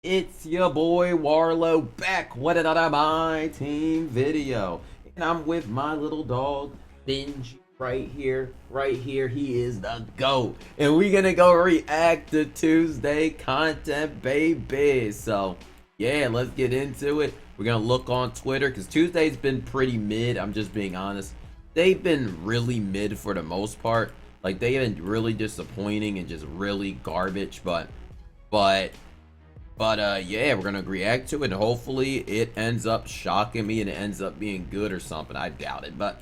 It's your boy Warlow back with another My Team video. And I'm with my little dog, Benji, right here. Right here, he is the GOAT. And we're gonna go react to Tuesday content, baby. So, yeah, let's get into it. We're gonna look on Twitter, because Tuesday's been pretty mid, I'm just being honest. They've been really mid for the most part. Like, they've been really disappointing and just really garbage, but yeah, we're gonna react to it, and hopefully it ends up shocking me and it ends up being good or something. I doubt it, but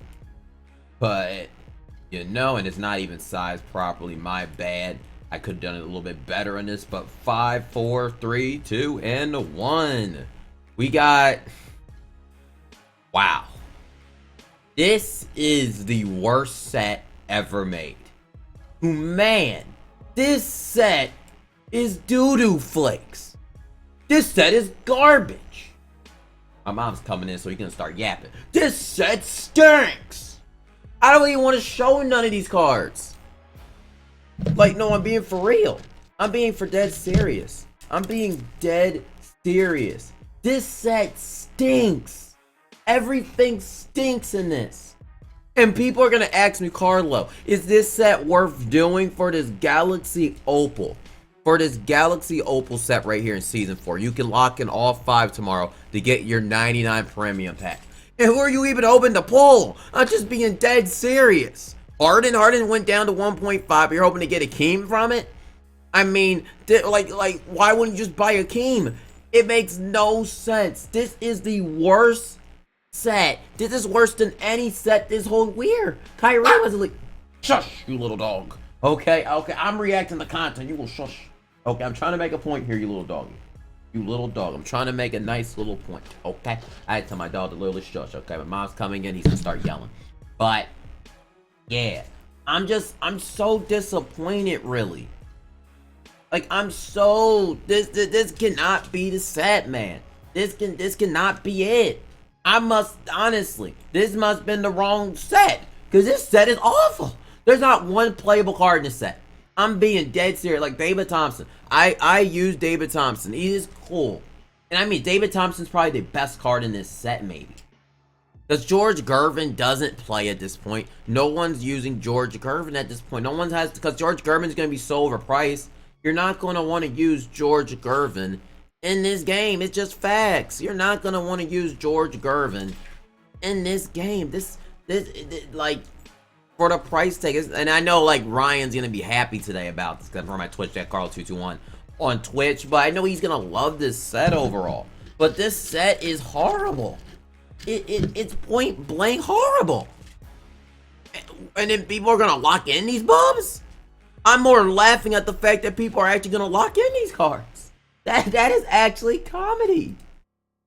you know, and it's not even sized properly. My bad. I could have done it a little bit better in this, but 5, 4, 3, 2, and 1. We got, wow, this is the worst set ever made. Man, this set is doo-doo flakes. This set is garbage. My mom's coming in so he can start yapping. This set stinks. I don't even want to show none of these cards. Like, no, I'm being for real. I'm being for dead serious. I'm being dead serious. This set stinks. Everything stinks in this. And people are going to ask me, Carlo, is this set worth doing for this Galaxy Opal? For this Galaxy Opal set right here in Season 4. You can lock in all 5 tomorrow to get your 99 premium pack. And who are you even hoping to pull? I'm just being dead serious. Harden went down to 1.5, but you're hoping to get a Keem from it? I mean, like, why wouldn't you just buy a Keem? It makes no sense. This is the worst set. This is worse than any set this whole year. Kyrie was like, shush, you little dog. Okay, I'm reacting to content. You will shush. Okay, I'm trying to make a point here, you little doggy. You little dog. I'm trying to make a nice little point. Okay, I had to tell my dog to literally shush. Okay, my mom's coming in. He's gonna start yelling. But yeah, I'm so disappointed, really. Like, this cannot be the set, man. This cannot be it. This must have been the wrong set, because this set is awful. There's not one playable card in this set. I'm being dead serious. Like David Thompson. I use David Thompson. He is cool. And I mean, David Thompson's probably the best card in this set, maybe. Because George Gervin doesn't play at this point. No one's using George Gervin at this point. No one has, because George Gervin's going to be so overpriced. You're not going to want to use George Gervin in this game. It's just facts. You're not going to want to use George Gervin in this game. This like, for the price tag, and I know like Ryan's gonna be happy today about this for my Twitch at Carl221 on Twitch, but I know he's gonna love this set overall. But this set is horrible. It's point blank horrible. And then people are gonna lock in these bubs. I'm more laughing at the fact that people are actually gonna lock in these cards. That is actually comedy.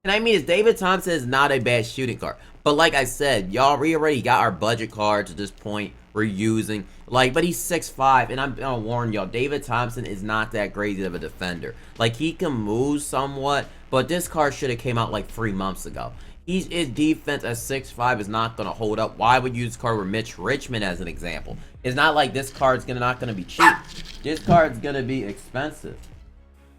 And I mean, David Thompson is not a bad shooting card. But like I said, y'all, we already got our budget cards at this point we're using. Like, but he's 6'5", and I'm gonna warn y'all, David Thompson is not that crazy of a defender. Like, he can move somewhat, but this card should have came out like 3 months ago. His defense at 6'5" is not gonna hold up. Why would you use a card with Mitch Richmond as an example? It's not like this card's not gonna be cheap. This card's gonna be expensive.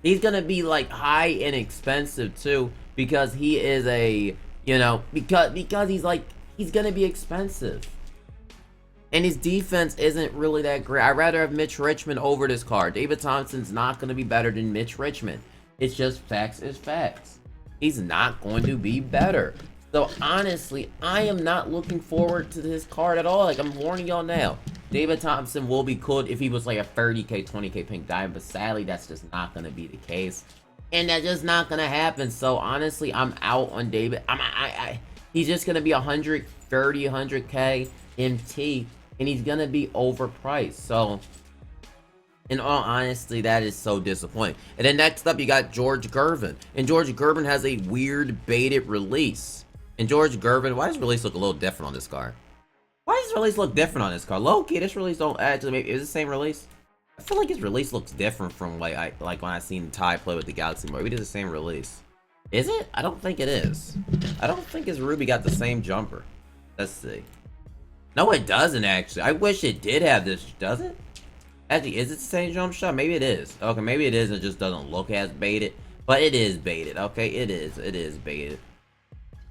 He's gonna be like high and expensive too, because he is a, you know, because he's gonna be expensive. And his defense isn't really that great. I'd rather have Mitch Richmond over this card. David Thompson's not gonna be better than Mitch Richmond. It's just facts is facts. He's not going to be better. So honestly, I am not looking forward to this card at all. Like, I'm warning y'all now. David Thompson will be cool if he was like a 30k, 20k pink diamond, but sadly that's just not gonna be the case. And that's just not gonna happen. So honestly, I'm out on David. He's just gonna be 130, 100k MT, and he's gonna be overpriced. So, in all honesty, that is so disappointing. And then next up, you got George Gervin, and George Gervin has a weird baited release. And George Gervin, why does his release look a little different on this card? Why does his release look different on this card? Low-key, this release don't actually. Maybe is it the same release? I feel like his release looks different from like when I seen Ty play with the Galaxy. Maybe it's the same release. Is it? I don't think it is. I don't think his Ruby got the same jumper. Let's see. No, it doesn't actually. I wish it did have this. Does it? Actually, is it the same jump shot? Maybe it is. Okay, maybe it is. It just doesn't look as baited. But it is baited, okay? It is baited.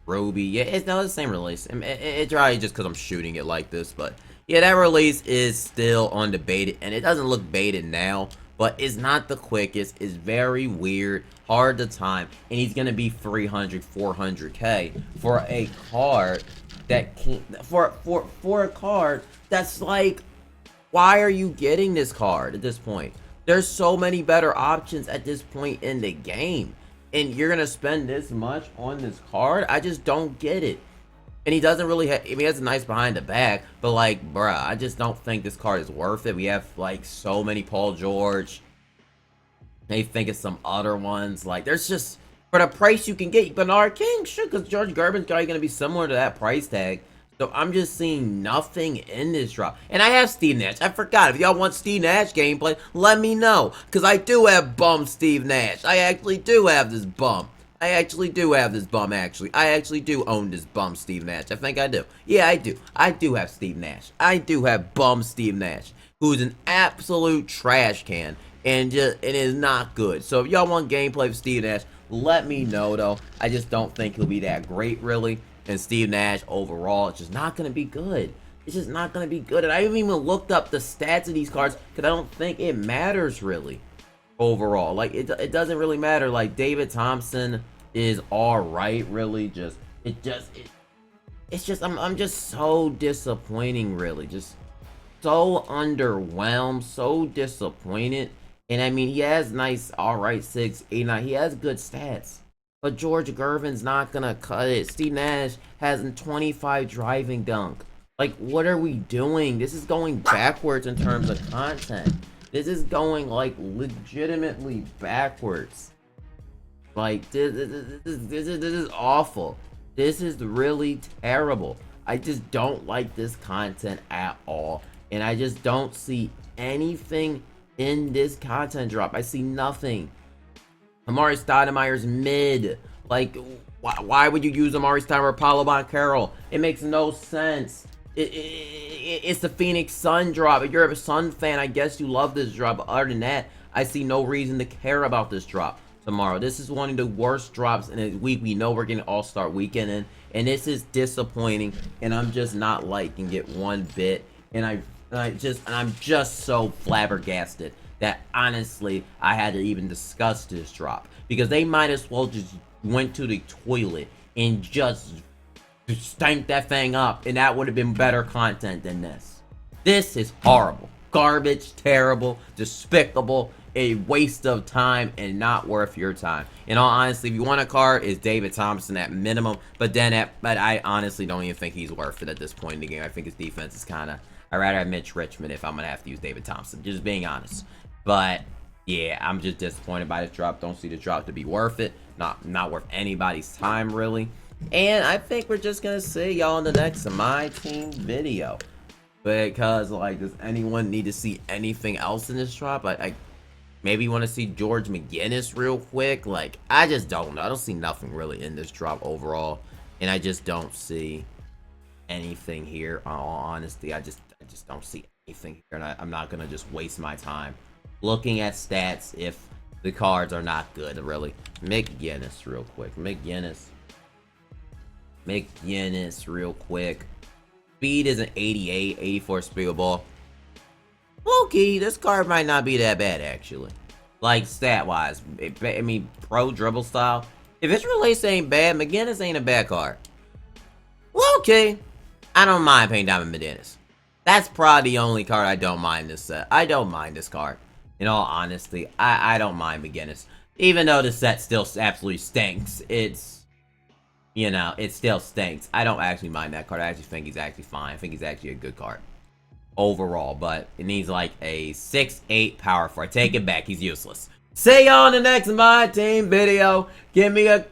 Ruby, yeah, it's not the same release. It's probably just because I'm shooting it like this, but yeah, that release is still undebated, and it doesn't look baited now, but it's not the quickest. It's very weird, hard to time, and he's gonna be 300, 400k for a card that can't, for a card that's like, why are you getting this card at this point? There's so many better options at this point in the game. And you're going to spend this much on this card? I just don't get it. And he doesn't really have, I mean, he has a nice behind the back, but like, bruh, I just don't think this card is worth it. We have like so many Paul George. They think it's some other ones. Like, there's just, for the price you can get, Bernard King, sure, because George Gervin's probably going to be similar to that price tag. So I'm just seeing nothing in this drop. And I have Steve Nash. I forgot. If y'all want Steve Nash gameplay, let me know. Because I do have bum Steve Nash. I actually do have this bum. I actually do have this bum, actually. I actually do own this bum Steve Nash. I think I do. Yeah, I do. I do have Steve Nash. I do have bum Steve Nash, who's an absolute trash can. And just, it is not good. So if y'all want gameplay of Steve Nash, let me know, though. I just don't think he'll be that great, really. And Steve Nash overall, it's just not going to be good. It's just not going to be good. And I haven't even looked up the stats of these cards because I don't think it matters really overall. Like, it doesn't really matter. Like, David Thompson is alright, really. It's just, I'm just so disappointing, really. Just so underwhelmed, so disappointed. And I mean, he has nice, alright 6, 8, 9. He has good stats. But George Gervin's not gonna cut it. Steve Nash has a 25 driving dunk. Like, what are we doing? This is going backwards in terms of content. This is going, like, legitimately backwards. Like, this is awful. This is really terrible. I just don't like this content at all. And I just don't see anything in this content drop. I see nothing. Amari Stoudemire's mid. Like, why would you use Amari Stoudemire or Paolo Banchero? It makes no sense. It's the Phoenix Sun drop. If you're a Sun fan, I guess you love this drop. But other than that, I see no reason to care about this drop tomorrow. This is one of the worst drops in a week. We know we're getting All-Star Weekend in, and this is disappointing. And I'm just not liking it one bit. And I'm just so flabbergasted that honestly I had to even discuss this drop, because they might as well just went to the toilet and just stank that thing up, and that would have been better content than this. This is horrible, garbage, terrible, despicable, a waste of time, and not worth your time. In all honesty, if you want a card, it's David Thompson at minimum, but I honestly don't even think he's worth it at this point in the game. I think his defense is kind of, I'd rather have Mitch Richmond if I'm gonna have to use David Thompson, just being honest. But yeah, I'm just disappointed by this drop. Don't see the drop to be worth it. Not worth anybody's time, really. And I think we're just gonna see y'all in the next MyTeam video, because like, does anyone need to see anything else in this drop? I maybe want to see George McGinnis real quick. Like, I just don't know. I don't see nothing really in this drop overall, and I just don't see anything here. In all honesty, I just don't see anything here, and I'm not gonna just waste my time looking at stats if the cards are not good, really. McGinnis real quick. McGinnis real quick. Speed is an 88, 84 speed ball. Low-key, this card might not be that bad, actually. Like, stat-wise. I mean, pro dribble style. If its release ain't bad, McGinnis ain't a bad card. Low-key, I don't mind paying Diamond McGinnis. That's probably the only card I don't mind this set. I don't mind this card. In all honesty, I don't mind McGinnis. Even though the set still absolutely stinks. It's, you know, it still stinks. I don't actually mind that card. I actually think he's actually fine. I think he's actually a good card overall. But it needs like a 6'8 power 4. I take it back. He's useless. See y'all in the next MyTeam video. Give me a